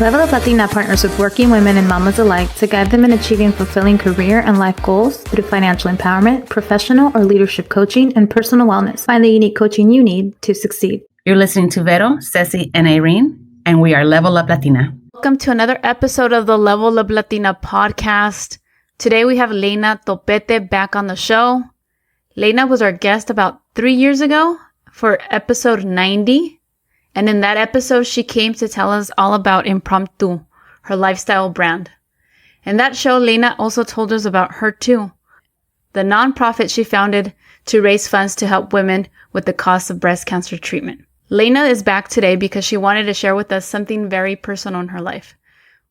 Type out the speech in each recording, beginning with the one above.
Level Up Latina partners with working women and mamas alike to guide them in achieving fulfilling career and life goals through financial empowerment, professional or leadership coaching, and personal wellness. Find the unique coaching you need to succeed. You're listening to Vero, Ceci, and Irene, and we are Level Up Latina. Welcome to another episode of the Level Up Latina podcast. Today we have Leyna Topete back on the show. Leyna was our guest about 3 years ago for episode 90. And in that episode, she came to tell us all about Impromptu, her lifestyle brand. In that show, Leyna also told us about HERToo, the nonprofit she founded to raise funds to help women with the cost of breast cancer treatment. Leyna is back today because she wanted to share with us something very personal in her life.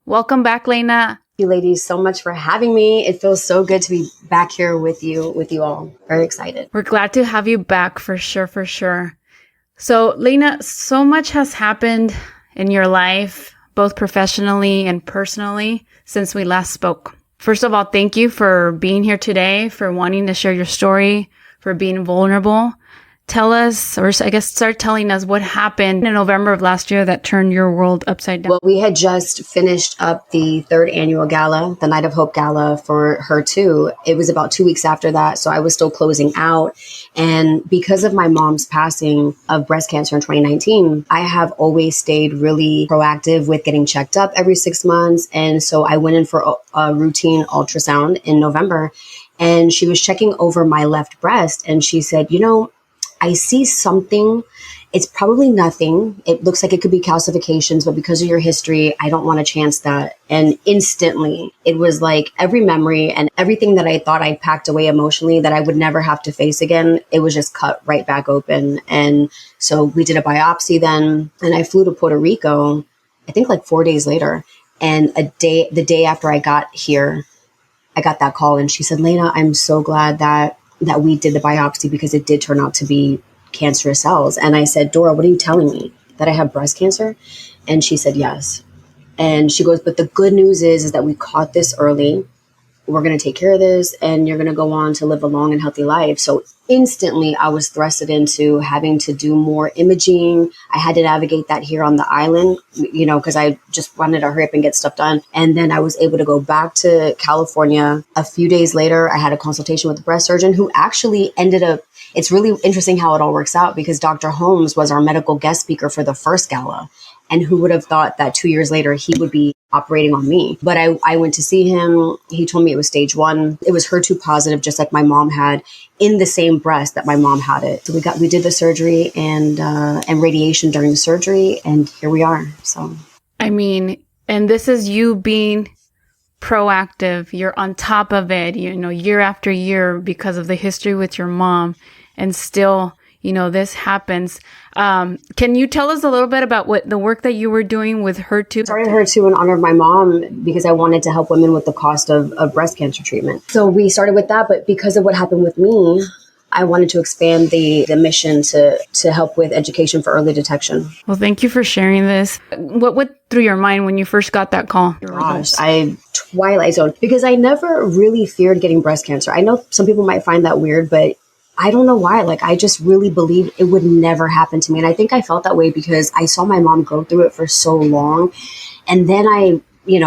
Welcome back, Leyna. Thank you, ladies, so much for having me. It feels so good to be back here with you all. Very excited. We're glad to have you back for sure. So, Leyna, so much has happened in your life, both professionally and personally, since we last spoke. First of all, thank you for being here today, for wanting to share your story, for being vulnerable. Tell us, or I guess start telling us what happened in November of last year that turned your world upside down. Well, we had just finished up the third annual gala, the Night of Hope gala for HERToo. It was about 2 weeks after that, so I was still closing out. And because of my mom's passing of breast cancer in 2019, I have always stayed really proactive with getting checked up every 6 months. And so I went in for a routine ultrasound in November, and she was checking over my left breast, and she said, I see something. It's probably nothing. It looks like it could be calcifications, but because of your history, I don't want to chance that. And instantly, it was like every memory and everything that I thought I packed away emotionally that I would never have to face again, it was just cut right back open. And so we did a biopsy then, and I flew to Puerto Rico, I think like 4 days later. And the day after I got here, I got that call, and she said, Leyna, I'm so glad that we did the biopsy because it did turn out to be cancerous cells. And I said, Dora, what are you telling me? That I have breast cancer? And she said, yes. And she goes, but the good news is that we caught this early. We're going to take care of this, and you're going to go on to live a long and healthy life. So instantly I was thrusted into having to do more imaging. I had to navigate that here on the island, because I just wanted to hurry up and get stuff done. And then I was able to go back to California. A few days later, I had a consultation with the breast surgeon who actually ended up, it's really interesting how it all works out because Dr. Holmes was our medical guest speaker for the first gala. And who would have thought that 2 years later, he would be operating on me? But I went to see him. He told me it was stage 1. It was HERToo positive, just like my mom had, in the same breast that my mom had it. So we did the surgery and radiation during the surgery. And here we are. So, and this is you being proactive. You're on top of it, year after year because of the history with your mom, and still, this happens. Can you tell us a little bit about what the work that you were doing with HERToo? I started HERToo in honor of my mom because I wanted to help women with the cost of breast cancer treatment. So we started with that, but because of what happened with me, I wanted to expand the mission to help with education for early detection. Well, thank you for sharing this. What went through your mind when you first got that call? Gosh, Twilight Zone, because I never really feared getting breast cancer. I know some people might find that weird, but I don't know why. I just really believed it would never happen to me. And I think I felt that way because I saw my mom go through it for so long. And then I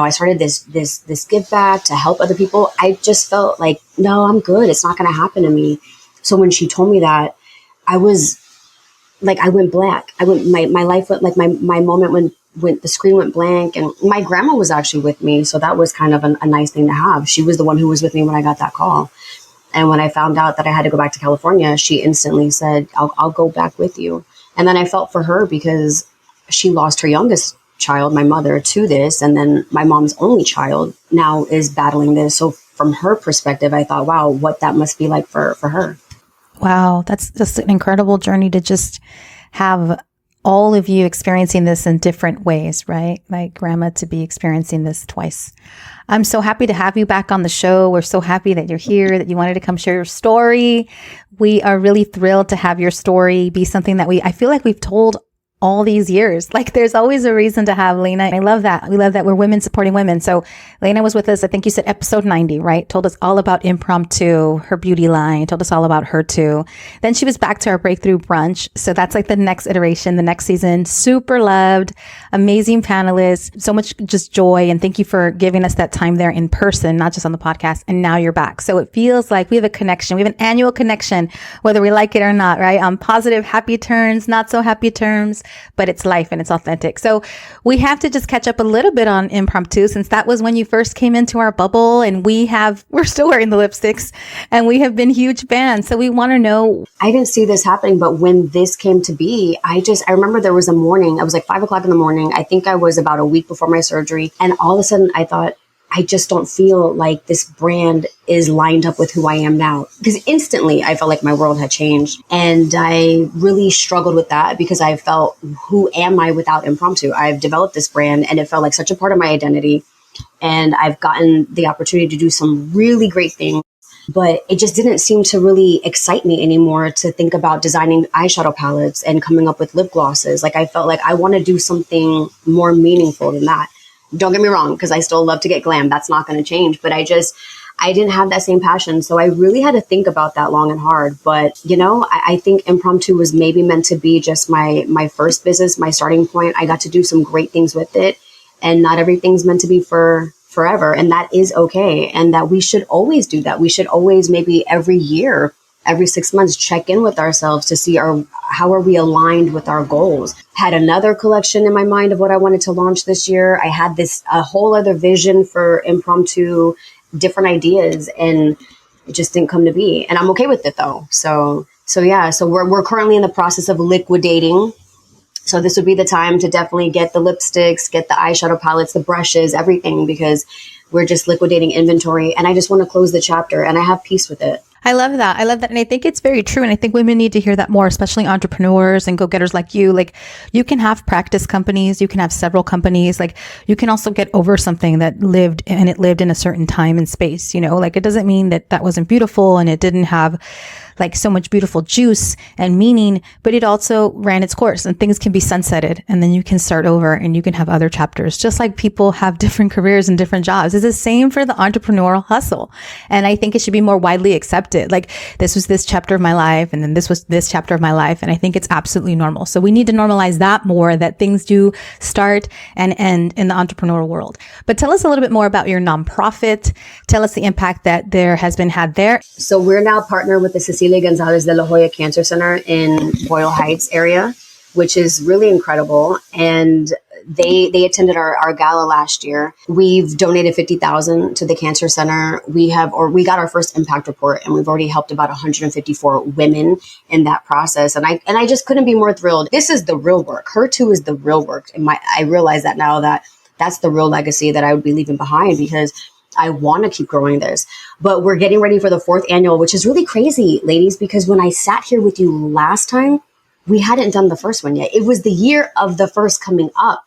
started this give back to help other people. I just felt like, no, I'm good. It's not going to happen to me. So when she told me that, I was like, I went blank. My life went like my moment when the screen went blank, and my grandma was actually with me. So that was kind of a nice thing to have. She was the one who was with me when I got that call. And when I found out that I had to go back to California, she instantly said, I'll go back with you. And then I felt for her because she lost her youngest child, my mother, to this. And then my mom's only child now is battling this. So from her perspective, I thought, wow, what that must be like for her. Wow, that's just an incredible journey to just have all of you experiencing this in different ways, right? Like grandma to be experiencing this twice. I'm so happy to have you back on the show. We're so happy that you're here, that you wanted to come share your story. We are really thrilled to have your story be something that I feel like we've told all these years. Like there's always a reason to have Leyna. I love that. We love that we're women supporting women. So Leyna was with us. I think you said episode 90, right? Told us all about Impromptu, her beauty line, told us all about HERToo. Then she was back to our breakthrough brunch. So that's like the next iteration, the next season. Super loved, amazing panelists, so much just joy. And thank you for giving us that time there in person, not just on the podcast. And now you're back. So it feels like we have a connection. We have an annual connection, whether we like it or not, right? On positive, happy turns, not so happy terms, but it's life and it's authentic. So we have to just catch up a little bit on Impromptu, since that was when you first came into our bubble, and we're still wearing the lipsticks and we have been huge fans. So we want to know. I didn't see this happening, but when this came to be, I remember there was a morning, I was like 5 o'clock in the morning. I think I was about a week before my surgery. And all of a sudden I thought, I just don't feel like this brand is lined up with who I am now. Because instantly I felt like my world had changed. And I really struggled with that because I felt, who am I without Impromptu? I've developed this brand and it felt like such a part of my identity. And I've gotten the opportunity to do some really great things. But it just didn't seem to really excite me anymore to think about designing eyeshadow palettes and coming up with lip glosses. Like I felt like I want to do something more meaningful than that. Don't get me wrong, because I still love to get glam. That's not going to change. But I didn't have that same passion. So I really had to think about that long and hard. But, I think Impromptu was maybe meant to be just my first business, my starting point. I got to do some great things with it. And not everything's meant to be for forever. And that is okay. And that we should always do that. We should always, maybe every year, every 6 months, check in with ourselves to see how are we aligned with our goals. Had another collection in my mind of what I wanted to launch this year. I had a whole other vision for Impromptu, different ideas, and it just didn't come to be. And I'm okay with it though. So we're currently in the process of liquidating. So this would be the time to definitely get the lipsticks, get the eyeshadow palettes, the brushes, everything, because we're just liquidating inventory. And I just want to close the chapter and I have peace with it. I love that. And I think it's very true. And I think women need to hear that more, especially entrepreneurs and go-getters like you. Like you can have practice companies, you can have several companies. Like you can also get over something that lived in a certain time and space, like it doesn't mean that wasn't beautiful and it didn't have like so much beautiful juice and meaning, but it also ran its course and things can be sunsetted and then you can start over and you can have other chapters. Just like people have different careers and different jobs. It's the same for the entrepreneurial hustle. And I think it should be more widely accepted. Like this was this chapter of my life and then this was this chapter of my life. And I think it's absolutely normal. So we need to normalize that more, that things do start and end in the entrepreneurial world. But tell us a little bit more about your nonprofit. Tell us the impact that there has been had there. So we're now partnered with the Cecilia Gonzalez de la Hoya Cancer Center in Boyle Heights area, which is really incredible. And they attended our gala last year. We've donated $50,000 to the cancer center. We got our first impact report and we've already helped about 154 women in that process. And I just couldn't be more thrilled. This is the real work. HERToo is the real work. And I realize that now that's the real legacy that I would be leaving behind, because I want to keep growing this. But we're getting ready for the 4th annual, which is really crazy, ladies, because when I sat here with you last time, we hadn't done the first one yet. It was the year of the first coming up.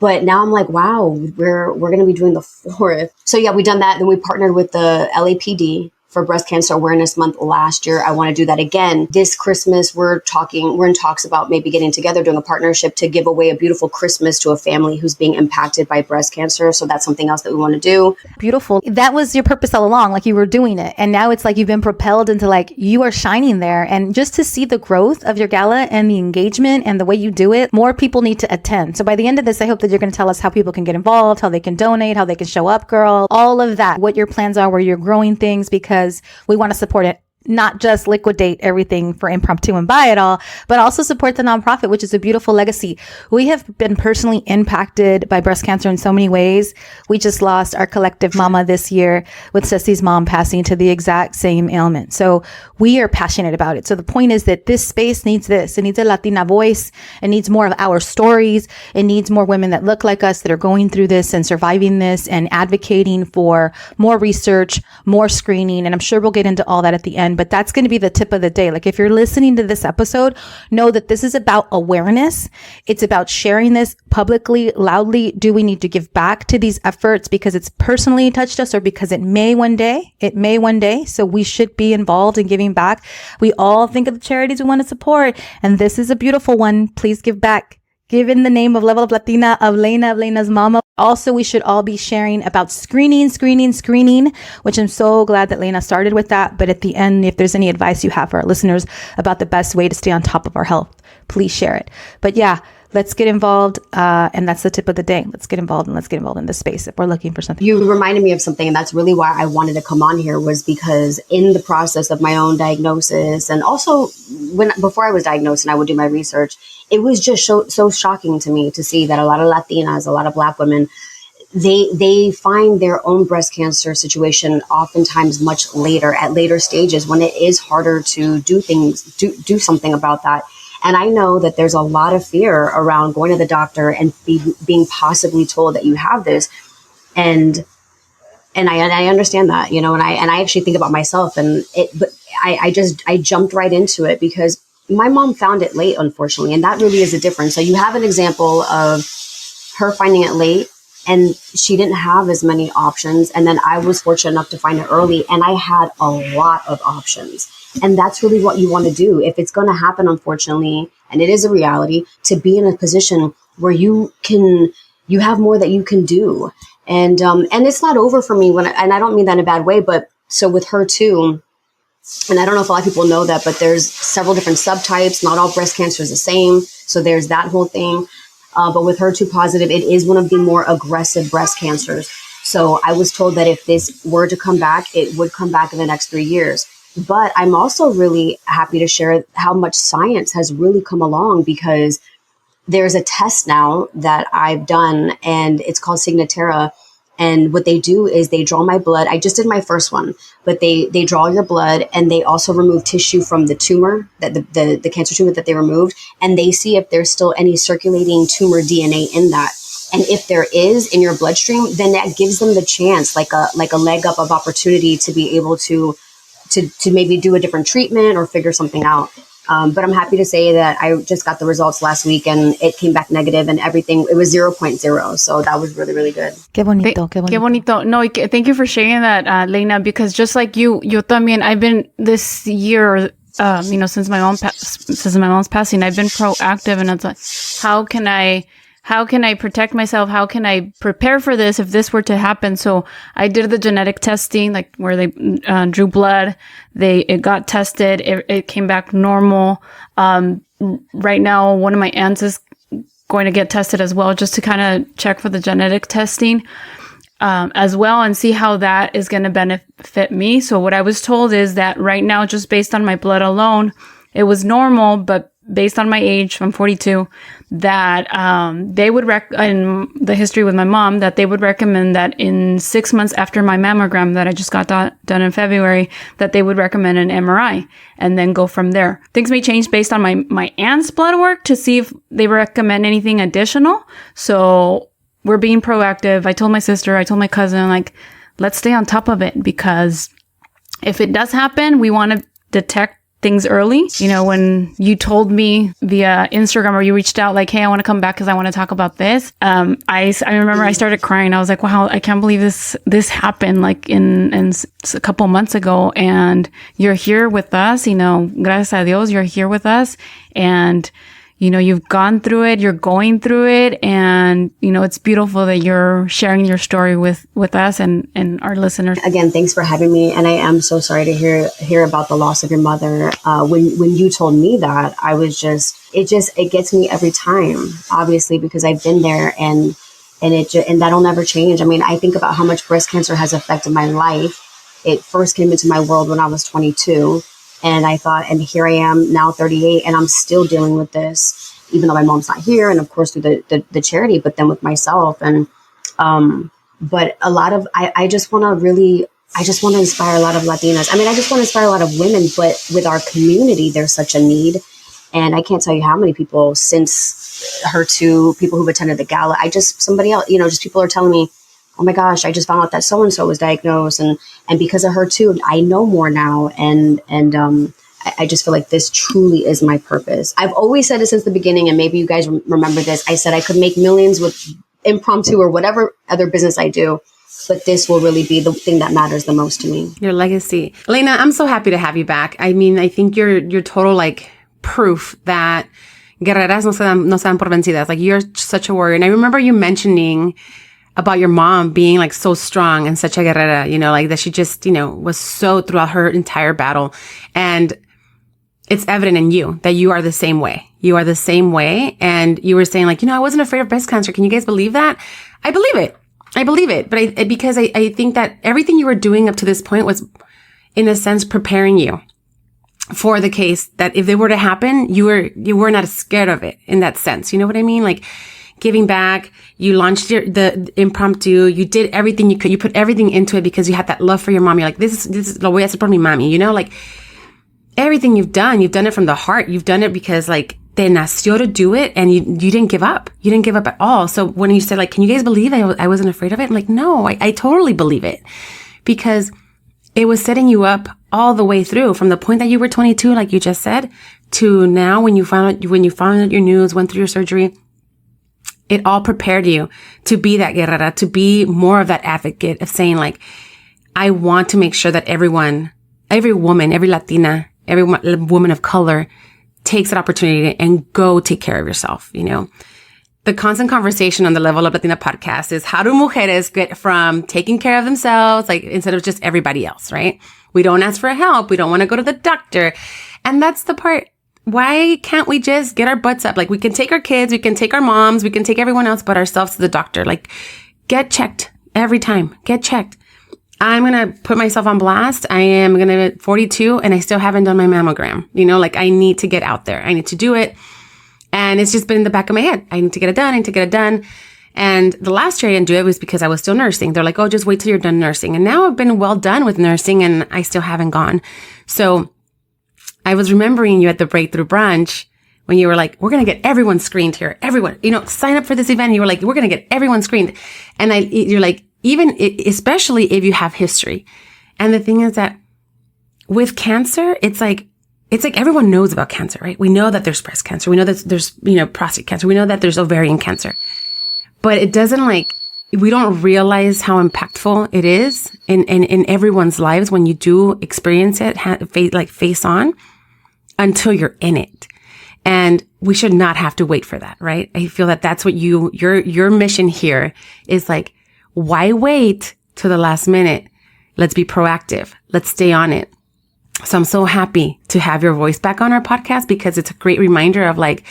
But now I'm like, wow, we're going to be doing the 4th. So yeah, we done that. Then we partnered with the LAPD for Breast Cancer Awareness Month last year. I want to do that again. This Christmas, we're in talks about maybe getting together, doing a partnership to give away a beautiful Christmas to a family who's being impacted by breast cancer. So that's something else that we want to do. Beautiful. That was your purpose all along. Like you were doing it. And now it's like you've been propelled into like you are shining there. And just to see the growth of your gala and the engagement and the way you do it, more people need to attend. So by the end of this, I hope that you're going to tell us how people can get involved, how they can donate, how they can show up, girl, all of that, what your plans are, where you're growing things, because we want to support it. Not just liquidate everything for Impromptu and buy it all, but also support the nonprofit, which is a beautiful legacy. We have been personally impacted by breast cancer in so many ways. We just lost our collective mama this year with Ceci's mom passing to the exact same ailment. So we are passionate about it. So the point is that this space needs this. It needs a Latina voice. It needs more of our stories. It needs more women that look like us that are going through this and surviving this and advocating for more research, more screening. And I'm sure we'll get into all that at the end. but that's going to be the tip of the day. Like if you're listening to this episode, know that this is about awareness. It's about sharing this publicly, loudly. Do we need to give back to these efforts because it's personally touched us or because it may one day? It may one day. So we should be involved in giving back. We all think of the charities we want to support, and this is a beautiful one. Please give back. Give in the name of Level Up Latina, of Leyna's mama. Also, we should all be sharing about screening, which I'm so glad that Leyna started with that. But at the end, if there's any advice you have for our listeners about the best way to stay on top of our health, please share it. But yeah, let's get involved. And that's the tip of the day. Let's get involved in this space if we're looking for something. You reminded me of something, and that's really why I wanted to come on here, was because in the process of my own diagnosis, and also before I was diagnosed and I would do my research, it was just so shocking to me to see that a lot of Latinas, a lot of Black women, they find their own breast cancer situation oftentimes much later, at later stages, when it is harder to do something about that. And I know that there's a lot of fear around going to the doctor and being possibly told that you have this. And I understand that, and I actually think about myself, but I jumped right into it because my mom found it late, unfortunately. And that really is a difference. So you have an example of her finding it late, and she didn't have as many options. And then I was fortunate enough to find it early, and I had a lot of options. And that's really what you want to do. If it's going to happen, unfortunately, and it is a reality, to be in a position where you have more that you can do. And it's not over for me and I don't mean that in a bad way, but so with HERToo, and I don't know if a lot of people know that, but there's several different subtypes. Not all breast cancer is the same. So there's that whole thing. But with HERToo positive, it is one of the more aggressive breast cancers. So I was told that if this were to come back, it would come back in the next 3 years. But I'm also really happy to share how much science has really come along, because there's a test now that I've done, and it's called Signatera. And what they do is they draw my blood. I just did my first one, but they draw your blood, and they also remove tissue from the tumor, that the cancer tumor that they removed. And they see if there's still any circulating tumor DNA in that. And if there is in your bloodstream, then that gives them the chance, like a leg up of opportunity to be able to maybe do a different treatment or figure something out. But I'm happy to say that I just got the results last week, and it came back negative, and everything, it was 0.0. So that was really, really good. Qué bonito, qué bonito. Qué bonito. No, thank you for sharing that, Leyna, because just like you también, I've been this year, since my mom's passing, I've been proactive, and it's like, how can I protect myself? How can I prepare for this if this were to happen? So I did the genetic testing, like where they drew blood. It got tested. It came back normal. Right now, one of my aunts is going to get tested as well, just to kind of check for the genetic testing as well, and see how that is going to benefit me. So what I was told is that right now, just based on my blood alone, it was normal, but based on my age, I'm 42, that they would in the history with my mom, that they would recommend that in 6 months after my mammogram that I just got done in February, that they would recommend an MRI and then go from there. Things may change based on my aunt's blood work to see if they recommend anything additional. So we're being proactive. I told my sister, I told my cousin, like, let's stay on top of it, because if it does happen, we want to detect things early. When you told me via Instagram, or you reached out like, hey, I want to come back because I want to talk about this. I remember I started crying. I was like, wow, I can't believe this happened like in a couple months ago. And you're here with us, gracias a Dios, you're here with us. And you've gone through it, you're going through it, and, it's beautiful that you're sharing your story with us and our listeners. Again, thanks for having me. And I am so sorry to hear about the loss of your mother. When you told me that, I was it gets me every time, obviously, because I've been there, and that'll never change. I mean, I think about how much breast cancer has affected my life. It first came into my world when I was 22. And I thought, and here I am now 38, and I'm still dealing with this, even though my mom's not here. And of course, through the charity, but then with myself. And, but a lot of, I just want to inspire a lot of Latinas. I mean, I just want to inspire a lot of women, but with our community, there's such a need. And I can't tell you how many people since HERToo, people who've attended the gala, somebody else, just people are telling me, oh my gosh, I just found out that so-and-so was diagnosed. And because of HERToo, I know more now. And I just feel like this truly is my purpose. I've always said it since the beginning, and maybe you guys remember this. I said I could make millions with Impromptu or whatever other business I do, but this will really be the thing that matters the most to me. Your legacy. Leyna, I'm so happy to have you back. I mean, I think you're total like proof that guerreras no se dan por vencidas. Like, you're such a warrior. And I remember you mentioning about your mom being like so strong and such a guerrera, you know, like that she just, you know, was so throughout her entire battle. And it's evident in you that you are the same way. You are the same way. And you were saying like, you know, I wasn't afraid of breast cancer. Can you guys believe that? I believe it. But because I think that everything you were doing up to this point was, in a sense, preparing you for the case that if it were to happen, you were not scared of it in that sense. You know what I mean? Like, giving back, you launched the Impromptu, you did everything you could, you put everything into it because you had that love for your mom. You're like, this is lo voy a hacer por mi mami, you know, like everything you've done it from the heart. You've done it because like te nació to do it, and you didn't give up. You didn't give up at all. So when you said like, can you guys believe I wasn't afraid of it? I'm like, no, I totally believe it, because it was setting you up all the way through from the point that you were 22, like you just said, to now when you found out your news, went through your surgery. It all prepared you to be that guerrera, to be more of that advocate of saying like, I want to make sure that every woman, every Latina, every woman of color takes that opportunity and go take care of yourself. You know, the constant conversation on the Level Up Latina podcast is, how do mujeres get from taking care of themselves, like instead of just everybody else, right? We don't ask for help. We don't want to go to the doctor. And that's the part. Why can't we just get our butts up? Like, we can take our kids, we can take our moms, we can take everyone else but ourselves to the doctor. Like, get checked every time. Get checked. I'm going to put myself on blast. I am going to be 42 and I still haven't done my mammogram. You know, like, I need to get out there. I need to do it. And it's just been in the back of my head. I need to get it done. And the last year I didn't do it was because I was still nursing. They're like, oh, just wait till you're done nursing. And now I've been well done with nursing and I still haven't gone. So I was remembering you at the Breakthrough Brunch when you were like, we're going to get everyone screened here. Everyone, you know, sign up for this event. You were like, we're going to get everyone screened. And you're like, especially if you have history. And the thing is that with cancer, it's like everyone knows about cancer, right? We know that there's breast cancer. We know that there's, you know, prostate cancer. We know that there's ovarian cancer, but it doesn't we don't realize how impactful it is in everyone's lives when you do experience it, face on, until you're in it. And we should not have to wait for that, right? I feel that that's what your mission here is like, why wait to the last minute? Let's be proactive. Let's stay on it. So I'm so happy to have your voice back on our podcast, because it's a great reminder of like,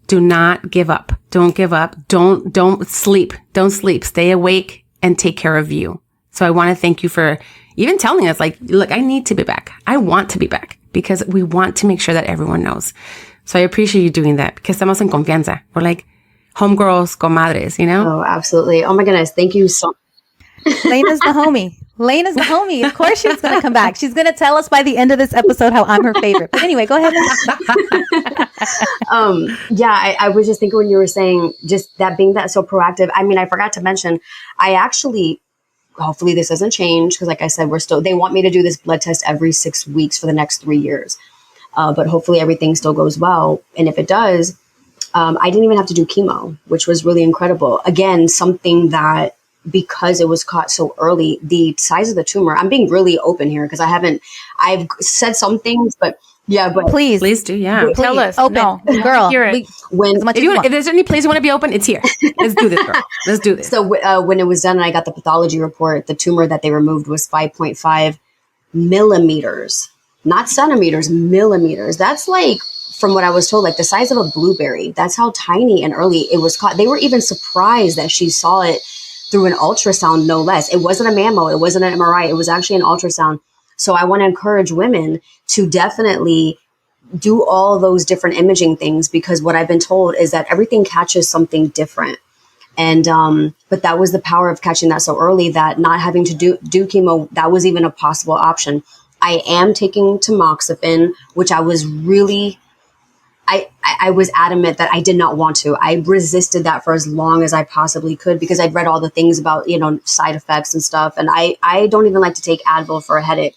do not give up. Don't give up. Don't sleep. Don't sleep. Stay awake and take care of you. So I want to thank you for even telling us like, look, I need to be back. I want to be back, because we want to make sure that everyone knows. So I appreciate you doing that, because estamos en confianza. We're like homegirls, comadres, you know? Oh, absolutely. Oh my goodness. Thank you so much. Leyna's the homie. Leyna's the homie. Of course she's going to come back. She's going to tell us by the end of this episode how I'm her favorite. But anyway, go ahead. I was just thinking when you were saying just that, being that so proactive. I mean, I forgot to mention, I actually, hopefully this doesn't change, because like I said, they want me to do this blood test every 6 weeks for the next 3 years. But hopefully everything still goes well. And if it does, I didn't even have to do chemo, which was really incredible. Again, something that, because it was caught so early, the size of the tumor, I'm being really open here because I've said some things, but yeah, but please do. Yeah. Tell us. Open. No, girl. If there's any place you want to be open, it's here. Let's do this, girl. Let's do this. So when it was done and I got the pathology report, the tumor that they removed was 5.5 millimeters, not centimeters, millimeters. That's like, from what I was told, like the size of a blueberry. That's how tiny and early it was caught. They were even surprised that she saw it through an ultrasound, no less. It wasn't a mammo. It wasn't an MRI. It was actually an ultrasound. So I want to encourage women to definitely do all those different imaging things, because what I've been told is that everything catches something different. And, but that was the power of catching that so early, that not having to do chemo, that was even a possible option. I am taking tamoxifen, which I was really I was adamant that I did not want to. I resisted that for as long as I possibly could because I'd read all the things about, side effects and stuff. And I don't even like to take Advil for a headache.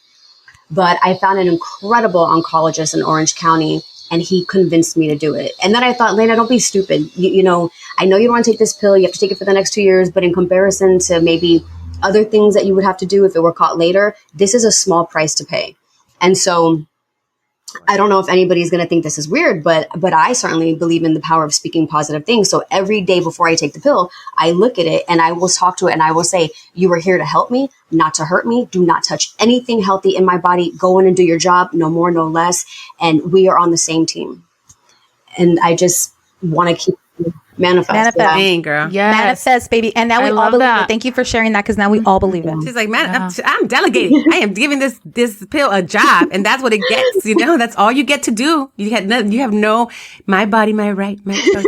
But I found an incredible oncologist in Orange County, and he convinced me to do it. And then I thought, Leyna, don't be stupid. I know you don't want to take this pill. You have to take it for the next 2 years. But in comparison to maybe other things that you would have to do if it were caught later, this is a small price to pay. And so I don't know if anybody's going to think this is weird, but I certainly believe in the power of speaking positive things. So every day before I take the pill, I look at it and I will talk to it and I will say, you are here to help me, not to hurt me. Do not touch anything healthy in my body. Go in and do your job. No more, no less. And we are on the same team. And I just want to keep manifest. Dang, girl. Yes. Manifest, baby. And now we all believe it. Thank you for sharing that because now we all believe it. She's like, man, I'm delegating. I am giving this pill a job, and that's what it gets. That's all you get to do. You have no my body, my right, my choice.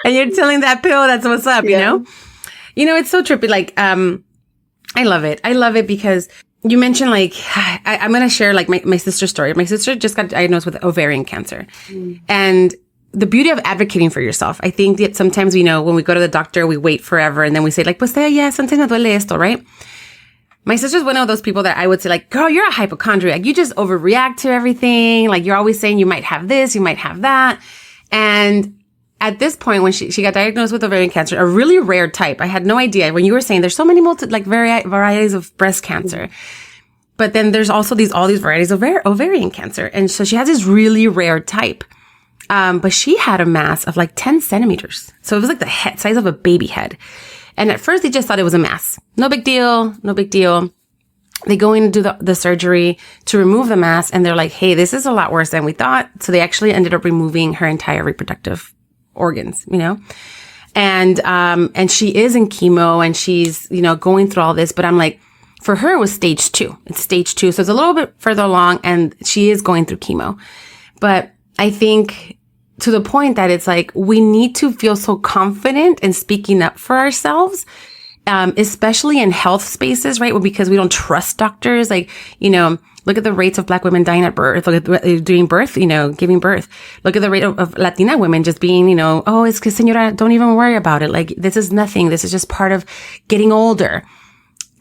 And you're telling that pill that's what's up. Yeah. It's so trippy. Like, I love it. I love it because you mentioned like I'm gonna share like my sister's story. My sister just got diagnosed with ovarian cancer, and the beauty of advocating for yourself. I think that sometimes, when we go to the doctor, we wait forever and then we say like, pues yeah, sometimes me duele esto, right? My sister's one of those people that I would say like, girl, you're a hypochondriac. You just overreact to everything. Like you're always saying you might have this, you might have that. And at this point, when she got diagnosed with ovarian cancer, a really rare type, I had no idea. When you were saying there's so many varieties of breast cancer, but then there's also all these varieties of ovarian cancer. And so she has this really rare type. But she had a mass of like 10 centimeters. So it was like the head size of a baby head. And at first they just thought it was a mass. No big deal. They go in and do the surgery to remove the mass. And they're like, hey, this is a lot worse than we thought. So they actually ended up removing her entire reproductive organs, and she is in chemo and she's, going through all this. But I'm like, for her, it was stage 2. It's stage 2. So it's a little bit further along and she is going through chemo. But I think to the point that it's like, we need to feel so confident in speaking up for ourselves, especially in health spaces, right? Because we don't trust doctors. Like, look at the rates of Black women dying at birth, look at doing birth, giving birth. Look at the rate of Latina women just being, oh, it's because señora, don't even worry about it. Like, this is nothing. This is just part of getting older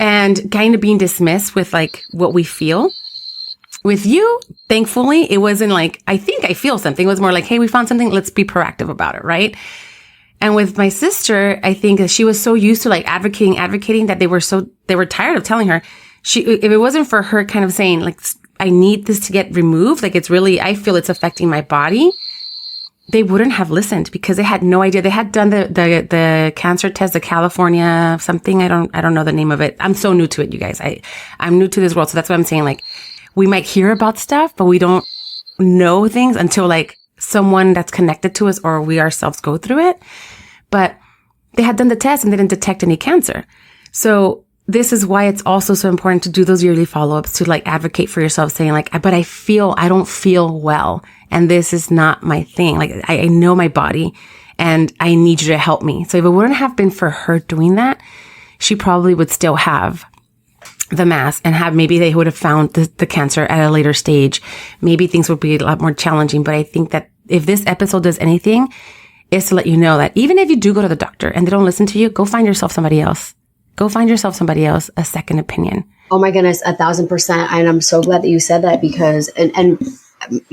and kind of being dismissed with like what we feel. With you, thankfully, it wasn't like, I think I feel something. It was more like, hey, we found something. Let's be proactive about it, right? And with my sister, I think that she was so used to like advocating that they were tired of telling her. If it wasn't for her kind of saying like, I need this to get removed, like I feel it's affecting my body, they wouldn't have listened because they had no idea. They had done the cancer test, the California something. I don't know the name of it. I'm so new to it, you guys. I'm new to this world. So that's what I'm saying. Like, we might hear about stuff, but we don't know things until like someone that's connected to us or we ourselves go through it. But they had done the test and they didn't detect any cancer. So this is why it's also so important to do those yearly follow-ups, to like advocate for yourself, saying like, but I don't feel well. And this is not my thing. Like I know my body and I need you to help me. So if it wouldn't have been for her doing that, she probably would still have the mass and maybe they would have found the cancer at a later stage. Maybe things would be a lot more challenging. But I think that if this episode does anything, is to let you know that even if you do go to the doctor and they don't listen to you, go find yourself somebody else. Go find yourself somebody else, a second opinion. Oh my goodness, 1,000%. And I'm so glad that you said that because, and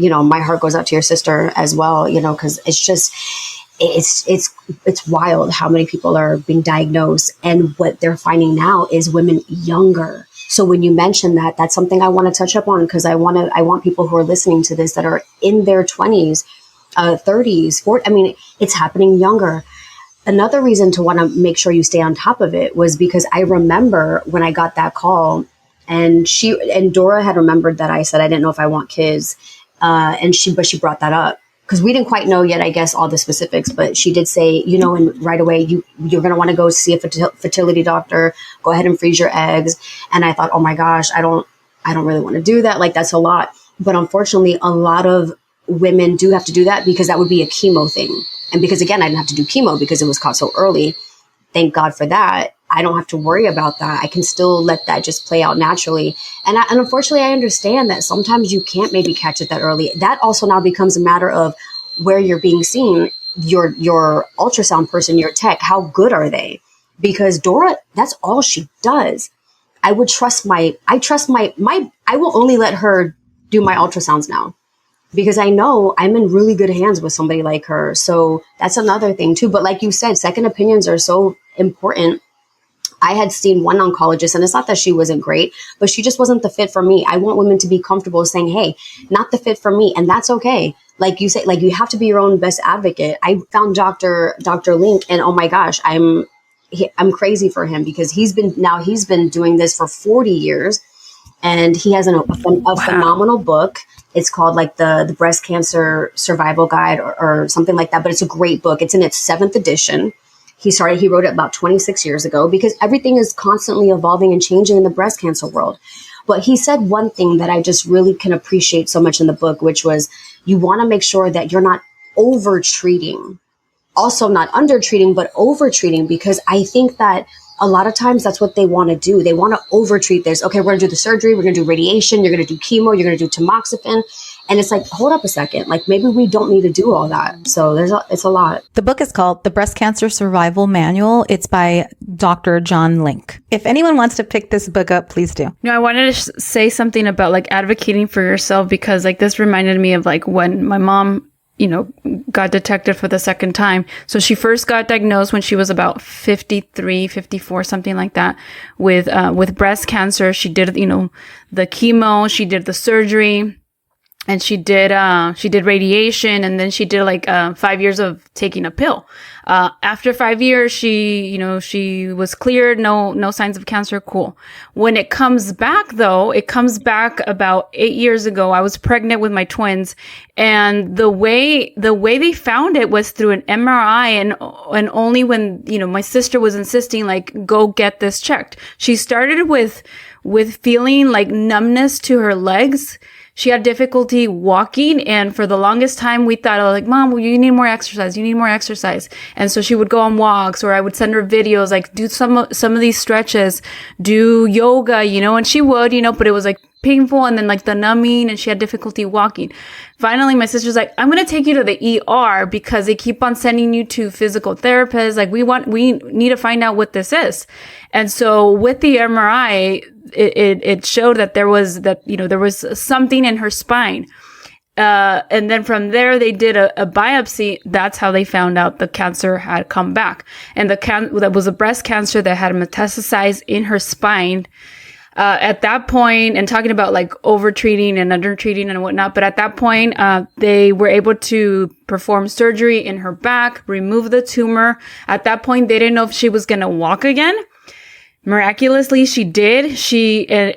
my heart goes out to your sister as well, because it's just, it's wild how many people are being diagnosed. And what they're finding now is women younger. So when you mention that, that's something I want to touch up on because I want people who are listening to this that are in their 20s, 30s, 40s. I mean, it's happening younger. Another reason to want to make sure you stay on top of it was because I remember when I got that call and Dora had remembered that I said, I didn't know if I want kids. But she brought that up because we didn't quite know yet, I guess, all the specifics, but she did say, and right away, you're going to want to go see a fertility doctor, go ahead and freeze your eggs. And I thought, oh my gosh, I don't really want to do that. Like that's a lot. But unfortunately, a lot of women do have to do that because that would be a chemo thing. And because again, I didn't have to do chemo because it was caught so early. Thank God for that. I don't have to worry about that. I can still let that just play out naturally. And unfortunately, I understand that sometimes you can't maybe catch it that early. That also now becomes a matter of where you're being seen, your ultrasound person, your tech, how good are they? Because Dora, that's all she does. I will only let her do my ultrasounds now, because I know I'm in really good hands with somebody like her. So that's another thing too. But like you said, second opinions are so important. I had seen one oncologist, and it's not that she wasn't great, but she just wasn't the fit for me. I want women to be comfortable saying, hey, not the fit for me. And that's okay. Like you say, like you have to be your own best advocate. I found Dr. Link, and oh my gosh, I'm crazy for him, because he's been doing this for 40 years, and he has a phenomenal book. It's called like the Breast Cancer Survival Guide or something like that. But it's a great book. It's in its 7th edition. He wrote it about 26 years ago, because everything is constantly evolving and changing in the breast cancer world. But he said one thing that I just really can appreciate so much in the book, which was you want to make sure that you're not over treating, also not under treating, but over treating, because I think that a lot of times that's what they want to do. They want to over treat this. Okay, we're going to do the surgery. We're going to do radiation. You're going to do chemo. You're going to do tamoxifen. And it's like, hold up a second. Like maybe we don't need to do all that. So it's a lot. The book is called The Breast Cancer Survival Manual. It's by Dr. John Link. If anyone wants to pick this book up, please do. No, I wanted to say something about like advocating for yourself, because like this reminded me of like when my mom, got detected for the second time. So she first got diagnosed when she was about 53, 54, something like that, with breast cancer. She did, the chemo, she did the surgery, and she did radiation, and then she did like 5 years of taking a pill. After 5 years, she was cleared, no signs of cancer. Cool. When it comes back though, it comes back about 8 years ago. I was pregnant with my twins, and the way they found it was through an MRI, and only when, my sister was insisting like, go get this checked. She started with feeling like numbness to her legs. She had difficulty walking, and for the longest time we thought, like, Mom, well, you need more exercise. You need more exercise. And so she would go on walks, or I would send her videos, like do some of these stretches, do yoga, and she would, but it was like painful, and then like the numbing, and she had difficulty walking. Finally, my sister's like, I'm going to take you to the ER, because they keep on sending you to physical therapists. Like we need to find out what this is. And so with the MRI, it showed that there was something in her spine. And then from there, they did a biopsy. That's how they found out the cancer had come back. And that was a breast cancer that had metastasized in her spine. At that point, and talking about like over treating and under treating and whatnot, but at that point, they were able to perform surgery in her back, remove the tumor. At that point, they didn't know if she was going to walk again. Miraculously, she did.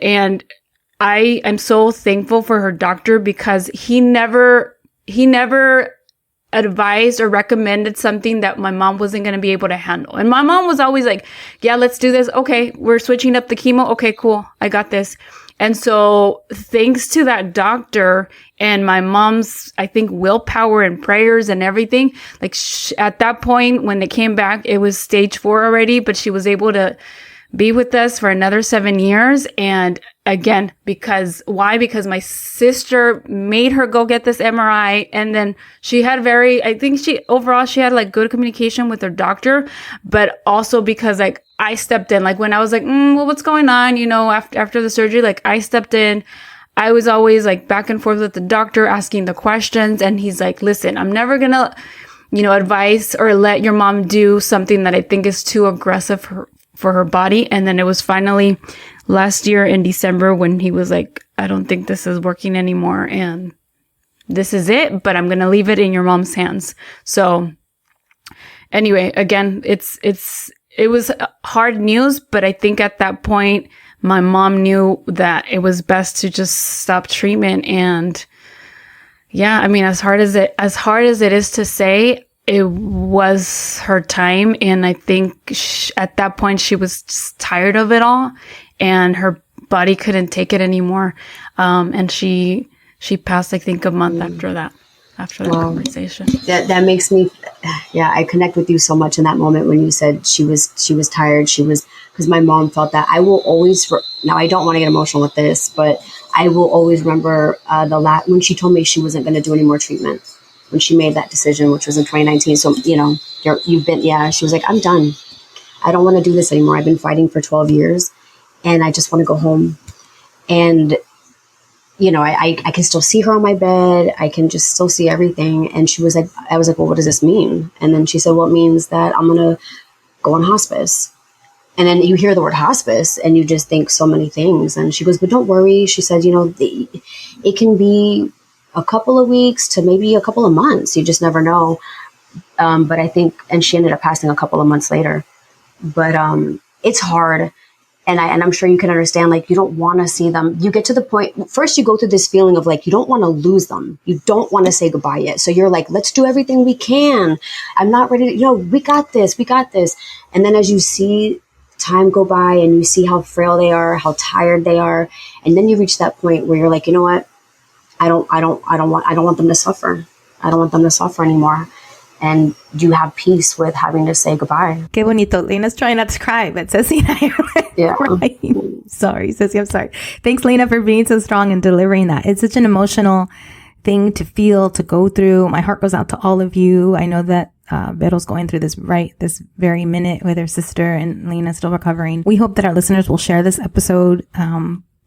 And I'm so thankful for her doctor, because he never advised or recommended something that my mom wasn't going to be able to handle. And my mom was always like, yeah, let's do this. Okay, we're switching up the chemo. Okay, cool. I got this. And so thanks to that doctor and my mom's, I think, willpower and prayers and everything, like at that point, when they came back, it was stage 4 already, but she was able to be with us for another 7 years. And again, because my sister made her go get this MRI, and then she had she had like good communication with her doctor, but also because like I stepped in, like when I was like, well, what's going on? After the surgery, like I stepped in. I was always like back and forth with the doctor, asking the questions. And he's like, listen, I'm never gonna, advise or let your mom do something that I think is too aggressive for her body. And then it was finally last year in December when he was like, I don't think this is working anymore, and this is it, but I'm going to leave it in your mom's hands. So anyway, again, it was hard news, but I think at that point, my mom knew that it was best to just stop treatment. And yeah, I mean, as hard as it is to say, it was her time. And I think at that point she was just tired of it all, and her body couldn't take it anymore. And she passed, I think, a month after that conversation. That makes me, I connect with you so much in that moment when you said she was tired. She was because my mom felt that. I will always, now I don't want to get emotional with this, but I will always remember when she told me she wasn't going to do any more treatment, when she made that decision, which was in 2019. So, she was like, I'm done. I don't want to do this anymore. I've been fighting for 12 years and I just want to go home. And, I can still see her on my bed. I can just still see everything. And she was like, I was like, well, what does this mean? And then she said, well, it means that I'm going to go on hospice. And then you hear the word hospice and you just think so many things. And she goes, but don't worry. She said, it can be a couple of weeks to maybe a couple of months. You just never know. But I think, and she ended up passing a couple of months later. But it's hard. And I'm sure you can understand, like, you don't want to see them. You get to the point, first you go through this feeling of like, you don't want to lose them. You don't want to say goodbye yet. So you're like, let's do everything we can. I'm not ready to, we got this. And then as you see time go by and you see how frail they are, how tired they are. And then you reach that point where you're like, you know what? I don't want them to suffer. I don't want them to suffer anymore. And you have peace with having to say goodbye. Qué bonito. Leyna's trying not to cry, but Ceci and I are crying. Sorry, Ceci, I'm sorry. Thanks, Leyna, for being so strong and delivering that. It's such an emotional thing to feel, to go through. My heart goes out to all of you. I know that Vero's going through this this very minute with her sister, and Leyna's still recovering. We hope that our listeners will share this episode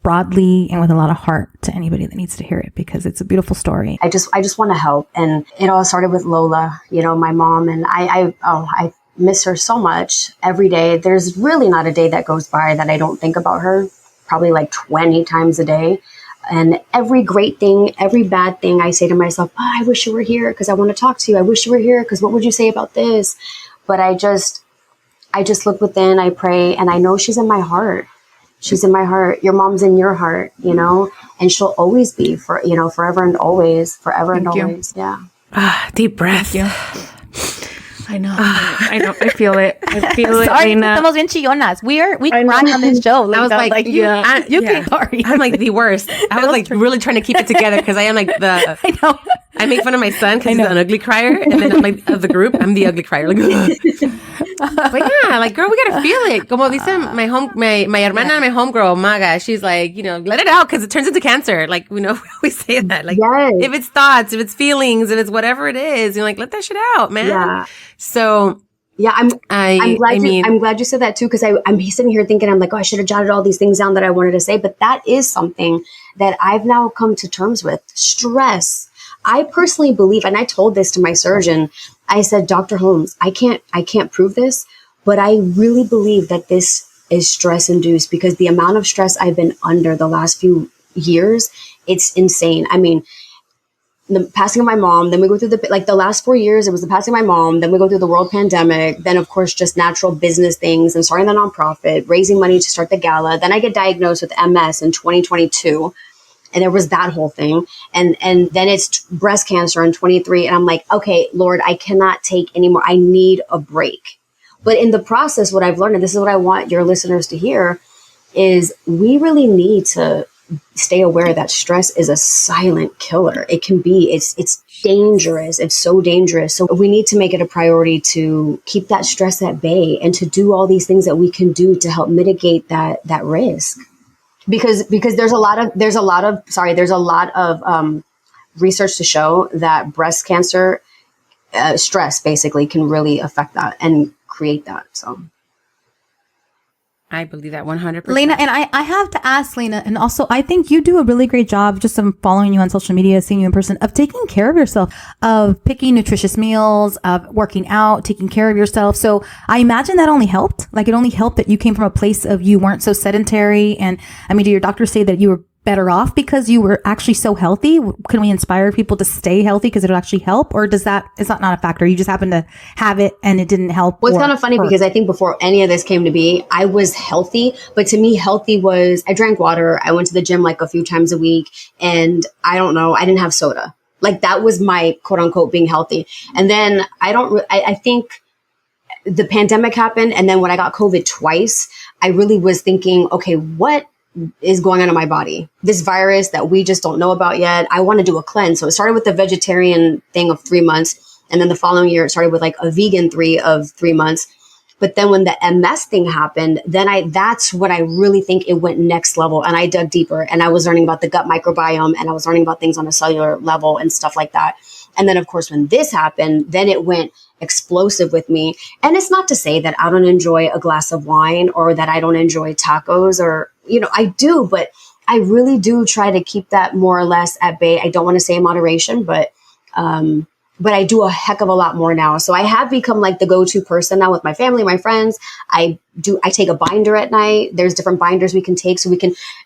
broadly and with a lot of heart to anybody that needs to hear it, because it's a beautiful story. I just want to help. And it all started with Lola, my mom, and I miss her so much every day. There's really not a day that goes by that I don't think about her, probably like 20 times a day. And every great thing, every bad thing, I say to myself, I wish you were here because I want to talk to you. I wish you were here because what would you say about this? But I just look within, I pray, and I know she's in my heart. She's in my heart. Your mom's in your heart, and she'll always be forever and always, Yeah. Deep breath. Thank you. I know. I feel it. I feel it. Sorry, estamos bien chillonas. We cry on this show. I was like, sorry. I'm like the worst. I was like really trying to keep it together because I am like I know. I make fun of my son because he's an ugly crier, and then I'm like, of the group, I'm the ugly crier. Like, but yeah, like, girl, we gotta feel it. Como dice my hermana, my homegirl Maga, she's like, let it out because it turns into cancer. Like, we always say that. Like, yes. If it's thoughts, if it's feelings, if it's whatever it is, like, let that shit out, man. Yeah. So. Yeah, I'm glad you said that too, because I'm sitting here thinking, I'm like, I should have jotted all these things down that I wanted to say, but that is something that I've now come to terms with. Stress. I personally believe, and I told this to my surgeon, I said, Dr. Holmes, I can't prove this, but I really believe that this is stress induced, because the amount of stress I've been under the last few years, it's insane. I mean, the passing of my mom, then we go through the last 4 years, it was the passing of my mom, then we go through the world pandemic, then of course just natural business things and starting the nonprofit, raising money to start the gala. Then I get diagnosed with MS in 2022. And there was that whole thing. And then it's breast cancer in 23. And I'm like, okay, Lord, I cannot take anymore. I need a break. But in the process, what I've learned, and this is what I want your listeners to hear, is we really need to stay aware that stress is a silent killer. It can be, it's dangerous. It's so dangerous. So we need to make it a priority to keep that stress at bay and to do all these things that we can do to help mitigate that risk. Because there's a lot of research to show that breast cancer stress basically can really affect that and create that. So I believe that 100%. Leyna, and I have to ask, Leyna, and also I think you do a really great job, just following you on social media, seeing you in person, of taking care of yourself, of picking nutritious meals, of working out, taking care of yourself. So I imagine that only helped. Like, it only helped that you came from a place of you weren't so sedentary. And I mean, do your doctors say that you were better off because you were actually so healthy? Can we inspire people to stay healthy because it'll actually help? Or is that not a factor? You just happen to have it and it didn't help? Well, it's kind of funny because I think before any of this came to be, I was healthy, but to me, healthy was, I drank water. I went to the gym like a few times a week, and I don't know, I didn't have soda. Like, that was my quote unquote being healthy. And then I think the pandemic happened. And then when I got COVID twice, I really was thinking, okay, what is going on in my body? This virus that we just don't know about yet. I want to do a cleanse. So it started with the vegetarian thing of 3 months. And then the following year, it started with like a vegan 3 months. But then when the MS thing happened, that's when I really think it went next level. And I dug deeper and I was learning about the gut microbiome and I was learning about things on a cellular level and stuff like that. And then of course, when this happened, then it went explosive with me. And it's not to say that I don't enjoy a glass of wine or that I don't enjoy tacos or, I do, but I really do try to keep that more or less at bay. I don't want to say in moderation, but I do a heck of a lot more now. So I have become like the go-to person now with my family, my friends. I take a binder at night. There's different binders we can take.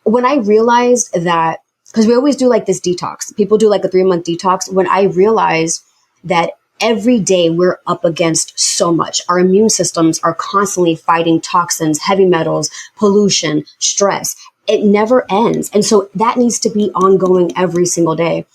When I realized that, because we always do like this detox, people do like a 3-month detox. When I realized that every day we're up against so much, our immune systems are constantly fighting toxins, heavy metals, pollution, stress. It never ends. And so that needs to be ongoing every single day.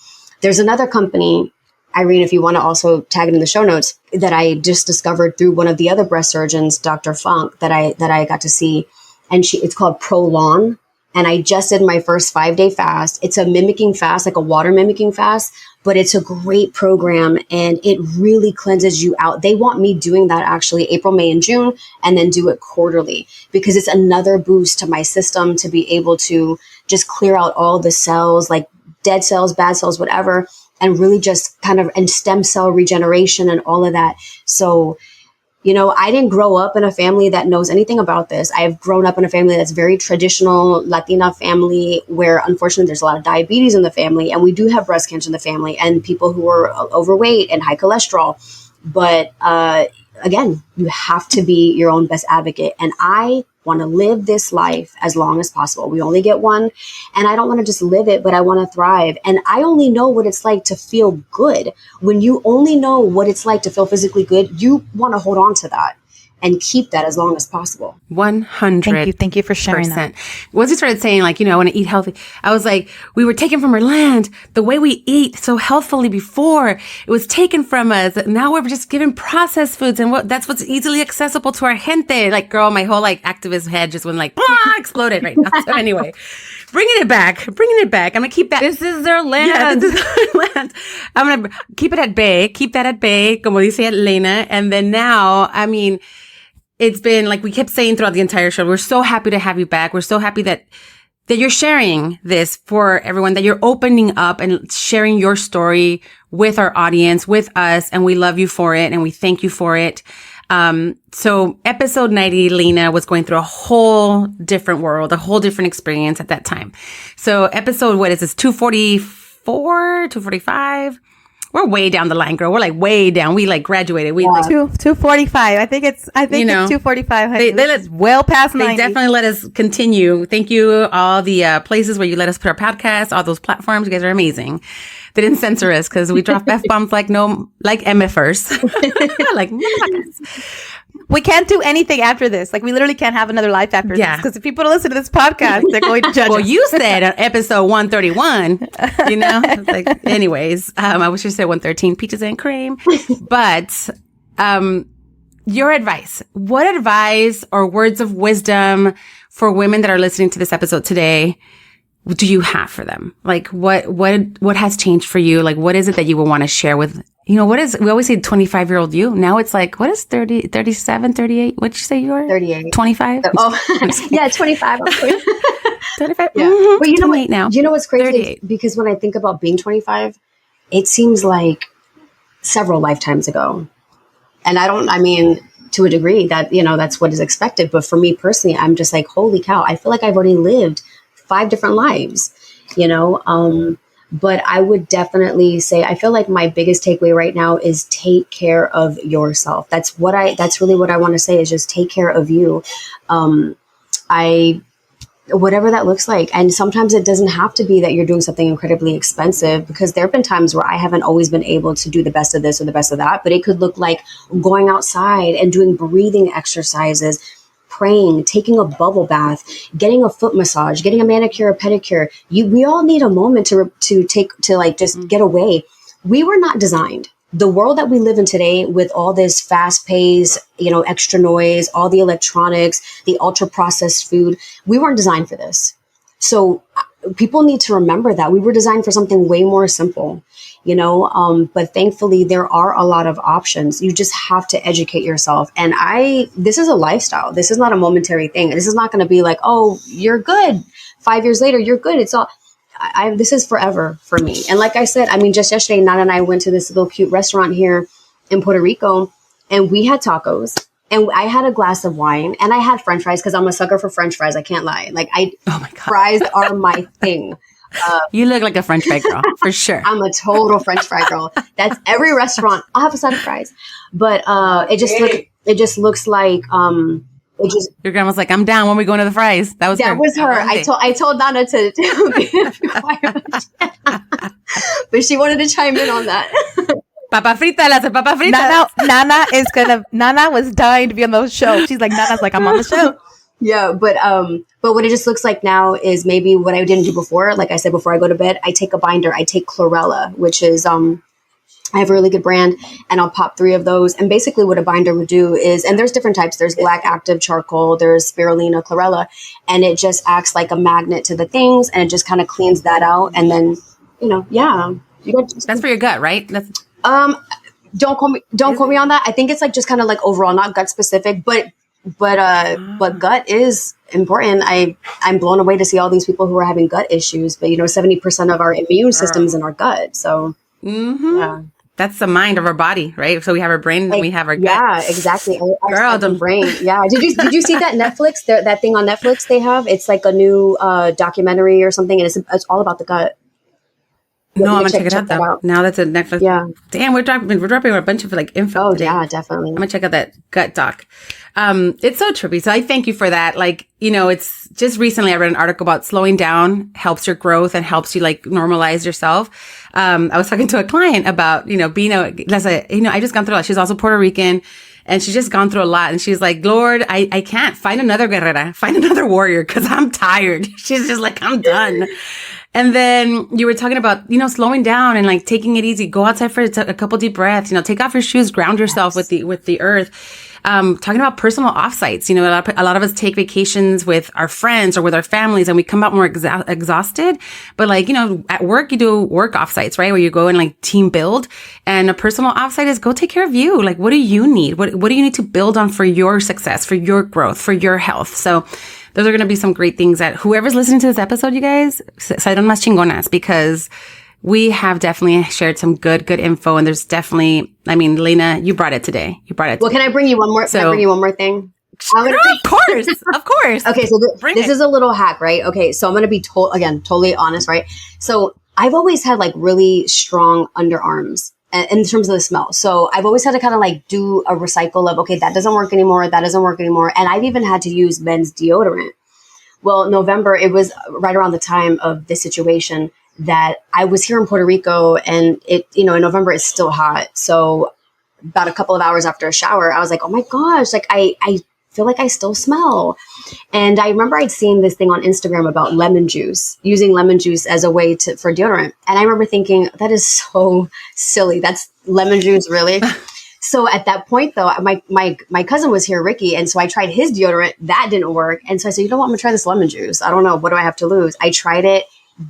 There's another company, Irene, if you want to also tag it in the show notes, that I just discovered through one of the other breast surgeons, Dr. Funk, that I got to see. And it's called Prolon. And I just did my first 5-day fast. It's a mimicking fast, like a water mimicking fast, but it's a great program and it really cleanses you out. They want me doing that actually April, May, and June, and then do it quarterly because it's another boost to my system to be able to just clear out all the cells, like dead cells, bad cells, whatever, and really just and stem cell regeneration and all of that. So, I didn't grow up in a family that knows anything about this. I've grown up in a family that's very traditional Latina family where unfortunately there's a lot of diabetes in the family and we do have breast cancer in the family and people who are overweight and high cholesterol. But again, you have to be your own best advocate. And I want to live this life as long as possible. We only get one. And I don't want to just live it, but I want to thrive. And I only know what it's like to feel good. When you only know what it's like to feel physically good, you want to hold on to that and keep that as long as possible. 100%. Thank you for sharing that. Once you started saying I want to eat healthy, I was like, we were taken from our land. The way we eat so healthfully before, it was taken from us. Now we're just given processed foods and that's what's easily accessible to our gente. Like, girl, my whole activist head just went exploded right now. So anyway, bringing it back. I'm going to keep that. This is their land. Yeah, this is our land. I'm going to keep it at bay. Keep that at bay, como dice Leyna. And then now, it's been like we kept saying throughout the entire show, we're so happy to have you back. We're so happy that you're sharing this for everyone, that you're opening up and sharing your story with our audience, with us. And we love you for it. And we thank you for it. So episode 90, Leyna was going through a whole different world, a whole different experience at that time. So episode, what is this? 244, 245? We're way down the line, girl. We're way down. We graduated. We 245. I think it's 245. It's well past 90. They definitely let us continue. Thank you. All the places where you let us put our podcast, all those platforms. You guys are amazing. They didn't censor us because we drop F-bombs like MFers. like motherfuckers. We can't do anything after this. We literally can't have another life after this. Because if people listen to this podcast, they're going to judge us. You said on episode 131, anyways, I wish you said 113, peaches and cream. But your advice. What advice or words of wisdom for women that are listening to this episode today do you have for them? What has changed for you? What is it that you would want to share with, we always say 25-year-old you. Now it's what is 30, 37, 38? What'd you say you were? 38. 25? Yeah, 25. 35? Yeah. Mm-hmm. But you know what? Now. You know what's crazy? 38. Because when I think about being 25, it seems like several lifetimes ago. And to a degree that, that's what is expected. But for me personally, I'm just holy cow, I feel like I've already lived 5 different lives, but I would definitely say, I feel like my biggest takeaway right now is take care of yourself. That's really what I want to say is just take care of you. Whatever that looks like. And sometimes it doesn't have to be that you're doing something incredibly expensive, because there have been times where I haven't always been able to do the best of this or the best of that, but it could look like going outside and doing breathing exercises, praying, taking a bubble bath, getting a foot massage, getting a manicure or pedicure. We all need a moment to get away. We were not designed. The world that we live in today, with all this fast pace, extra noise, all the electronics, the ultra processed food, we weren't designed for this. So people need to remember that we were designed for something way more simple, but thankfully there are a lot of options. You just have to educate yourself. And this is a lifestyle. This is not a momentary thing. This is not going to be like, oh, you're good. 5 years later, you're good. It's all, this is forever for me. And like I said, I mean, just yesterday, Nana and I went to this little cute restaurant here in Puerto Rico, and we had tacos. And I had a glass of wine, and I had French fries because I'm a sucker for French fries. I can't lie. Like oh my God. Fries are my thing. You look like a French fry girl for sure. I'm a total French fry girl. That's every restaurant. I'll have a side of fries, but it just looks like Your grandma's like, I'm down when we go into the fries. That was her. I told Nana to be quiet, but she wanted to chime in on that. Papa frita, las papa frita. Nana was dying to be on the show. She's like, Nana's like, I'm on the show. Yeah, but what it just looks like now is maybe what I didn't do before. Like I said, before I go to bed, I take a binder. I take chlorella, which is I have a really good brand, and I'll pop 3 of those. And basically what a binder would do is, and there's different types. There's black active charcoal, there's spirulina, chlorella, and it just acts like a magnet to the things, and it just kind of cleans that out. And then, that's for your gut, right? Don't quote me on that. I think it's like just kind of like overall, not gut specific, but gut is important. I'm blown away to see all these people who are having gut issues, but 70% of our immune system is in our gut. So yeah. That's the mind of our body, right? So we have our brain and we have our gut. Yeah, exactly. Girl, the brain. Yeah. Did you see that Netflix, that thing on Netflix they have? It's like a new documentary or something, and it's all about the gut. No, I'm gonna check it out though. Now that's a Netflix. Yeah. Damn, we're dropping a bunch of like info. Oh today. yeah, definitely. I'm gonna check out that gut doc. It's so trippy. So I thank you for that. Like, it's just recently I read an article about slowing down helps your growth and helps you like normalize yourself. I was talking to a client about, being I just gone through a lot. She's also Puerto Rican. And she's just gone through a lot. And she's like, Lord, I can't find another guerrera, find another warrior, because I'm tired. She's just like, I'm done. And then you were talking about, slowing down and like taking it easy. Go outside for a couple deep breaths, take off your shoes, ground yourself with the earth. Talking about personal offsites. A lot of us take vacations with our friends or with our families, and we come out more exhausted. But like, at work, you do work offsites, right? Where you go and like team build. And a personal offsite is go take care of you. Like, what do you need? What do you need to build on for your success, for your growth, for your health? So those are going to be some great things that whoever's listening to this episode, you guys, salieron más chingonas, because we have definitely shared some good info. And there's definitely, Leyna, you brought it today. Well, can I bring you one more? Can I bring you one more thing? Of course. Okay, so this is a little hack, right? Okay, so I'm going to be totally honest, right? So I've always had like really strong underarms in terms of the smell. So I've always had to kind of like do a recycle of, okay, that doesn't work anymore. And I've even had to use men's deodorant. Well, November, it was right around the time of this situation that I was here in Puerto Rico, and it, in November it's still hot. So about a couple of hours after a shower, I was like, oh my gosh, like I feel like I still smell. And I remember I'd seen this thing on Instagram about lemon juice, using lemon juice as a way for deodorant. And I remember thinking, that is so silly. That's lemon juice, really? So at that point though, my cousin was here, Ricky. And so I tried his deodorant. That didn't work. And so I said, you know what? I'm gonna try this lemon juice. I don't know. What do I have to lose? I tried it.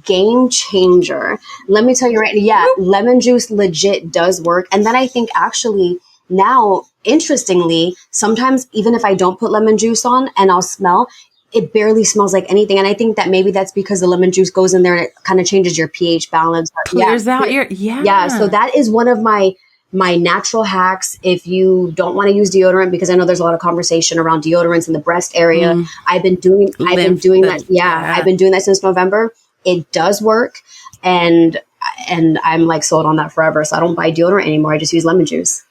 Game changer. Let me tell you right now. Yeah, lemon juice legit does work. And then I think actually now, interestingly, sometimes even if I don't put lemon juice on and I'll smell, it barely smells like anything. And I think that maybe that's because the lemon juice goes in there and it kind of changes your pH balance. Clears out your, Yeah. So that is one of my natural hacks. If you don't want to use deodorant, because I know there's a lot of conversation around deodorants in the breast area. I've been doing that. Yeah. I've been doing that since November. It does work. And I'm like sold on that forever. So I don't buy deodorant anymore. I just use lemon juice.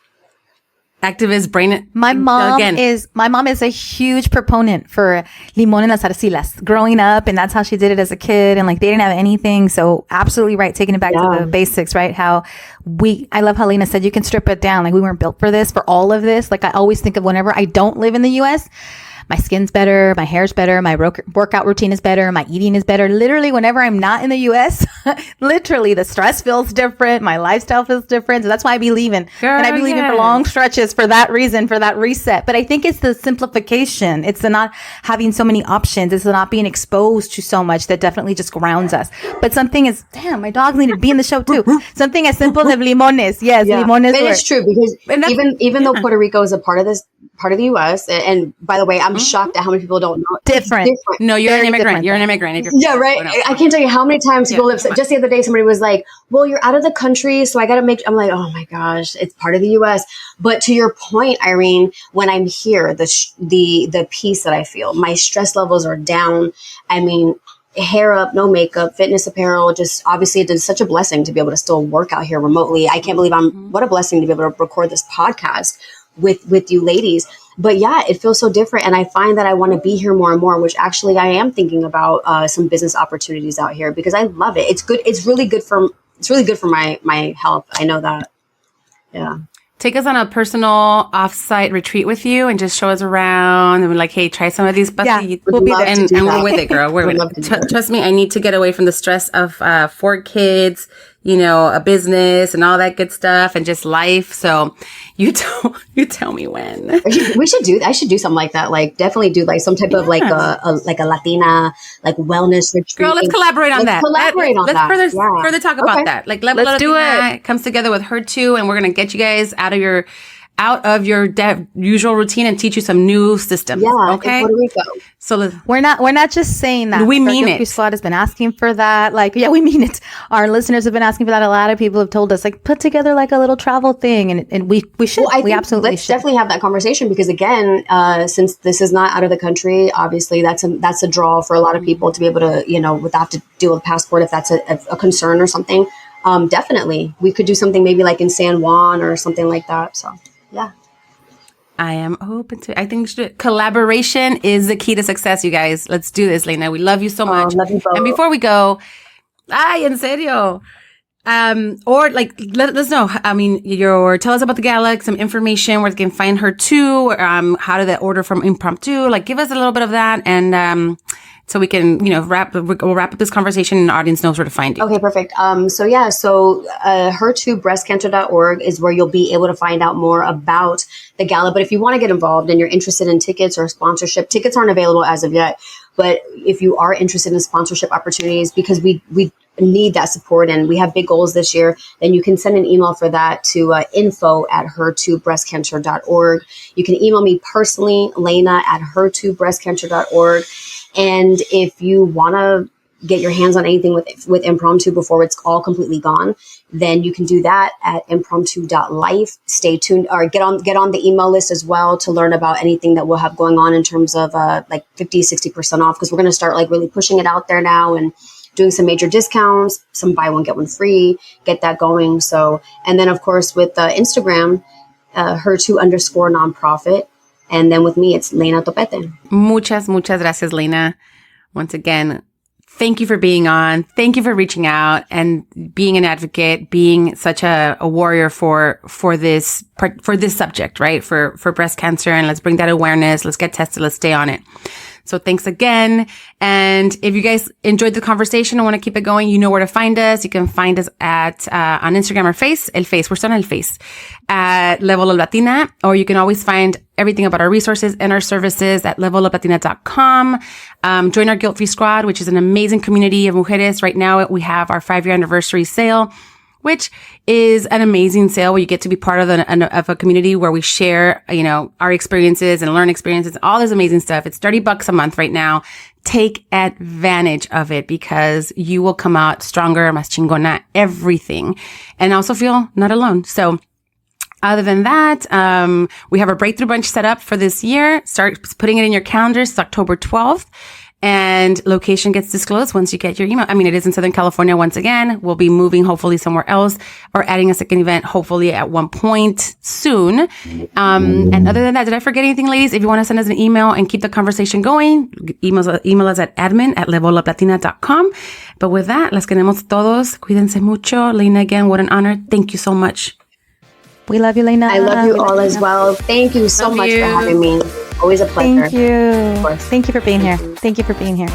Activist brain. My mom is a huge proponent for limón en las arcillas growing up, and that's how she did it as a kid. And like they didn't have anything, so absolutely right. Taking it back to the basics, right? I love how Leyna said you can strip it down. Like we weren't built for this, for all of this. Like I always think of whenever I don't live in the U.S., my skin's better, my hair's better, my workout routine is better, my eating is better. Literally, whenever I'm not in the US, literally the stress feels different, my lifestyle feels different. So that's why I be leaving. And I be leaving for long stretches for that reason, for that reset. But I think it's the simplification. It's the not having so many options. It's the not being exposed to so much that definitely just grounds us. But something is, damn, my dogs need to be in the show too. Something as simple as limones. Yes, limones. It is true because even though Puerto Rico is a part of the U.S. and by the way, I'm shocked at how many people don't know. Different. No, you're an immigrant. Different. You're an immigrant. Yeah, right. I can't tell you how many times people live. Just the other day, somebody was like, "Well, you're out of the country, so I got to make." I'm like, "Oh my gosh, it's part of the U.S." But to your point, Irene, when I'm here, the peace that I feel, my stress levels are down. I mean, hair up, no makeup, fitness apparel, just obviously it is such a blessing to be able to still work out here remotely. I can't believe what a blessing to be able to record this podcast with you ladies. But yeah, it feels so different. And I find that I want to be here more and more, which actually I am thinking about some business opportunities out here because I love it. It's good. It's really good for my health. I know that. Yeah. Take us on a personal offsite retreat with you and just show us around and we're like, hey, try some of these. Yeah, we'll be there. And we're with it, girl. We're with it. Trust me, I need to get away from the stress of 4 kids, a business and all that good stuff and just life. So you tell me when. I should do something like that. Like definitely do like some type of like a Latina like wellness retreat. Girl, let's collaborate on that. Let's further talk about that. Like Level Up Latina comes together with HERToo and we're going to get you guys out of your usual routine and teach you some new systems. Yeah, okay. In Puerto Rico. So we're not just saying that. We mean it. Squad has been asking for that. Like, yeah, we mean it. Our listeners have been asking for that. A lot of people have told us, like, put together like a little travel thing, and we should. Well, we absolutely let's should. Definitely have that conversation because again, since this is not out of the country, obviously that's a draw for a lot of people to be able to without to deal with a passport if that's a concern or something. Definitely, we could do something maybe like in San Juan or something like that. So. Yeah. I am open to it. I think collaboration is the key to success, you guys. Let's do this, Leyna. We love you so much. Love you both. And before we go, en serio. Or like, let us know. I mean, tell us about the gala, some information where they can find HERToo, how do they order from Impromptu? Like, give us a little bit of that. And, so we can, we'll wrap up this conversation and the audience knows where to find you. Okay, perfect. So HERTooBreastCancer.org is where you'll be able to find out more about the gala. But if you want to get involved and you're interested in tickets or sponsorship, tickets aren't available as of yet. But if you are interested in sponsorship opportunities, because we need that support and we have big goals this year, then you can send an email for that to info@HERTooBreastCancer.org. You can email me personally, Leyna@HERTooBreastCancer.org. And if you want to get your hands on anything with Impromptu before it's all completely gone, then you can do that at impromptu.life. Stay tuned or get on the email list as well to learn about anything that we'll have going on in terms of like 50-60% off, because we're going to start like really pushing it out there now and doing some major discounts, some buy one, get one free, get that going. So, and then of course with Instagram, HERToo_nonprofit. And then with me, it's Leyna Topete. Muchas gracias, Leyna. Once again, thank you for being on. Thank you for reaching out and being an advocate, being such a warrior for this subject, right? For breast cancer. And let's bring that awareness. Let's get tested. Let's stay on it. So thanks again. And if you guys enjoyed the conversation and want to keep it going, you know where to find us. You can find us at, on Instagram or El Face. We're still on El Face at Level Up Latina, or you can always find everything about our resources and our services at leveluplatina.com. Join our Guilt-Free Squad, which is an amazing community of mujeres. Right now, we have our 5-year anniversary sale, which is an amazing sale where you get to be part of a community where we share, our experiences and learn experiences, all this amazing stuff. It's $30 a month right now. Take advantage of it because you will come out stronger, más chingona, everything, and also feel not alone. So other than that, we have a breakthrough bunch set up for this year. Start putting it in your calendars. It's October 12th. And location gets disclosed once you get your email. I mean, it is in Southern California once again. We'll be moving hopefully somewhere else or adding a second event hopefully at one point soon. And other than that, did I forget anything, ladies? If you want to send us an email and keep the conversation going, email us at admin@leveluplatina.com. But with that, las queremos todos. Cuídense mucho. Leyna, again, what an honor. Thank you so much. We love you, Leyna. I love you all as well. Thank you so much for having me. Always a pleasure. Thank you. Of course. Thank you for being here. Thank you for being here.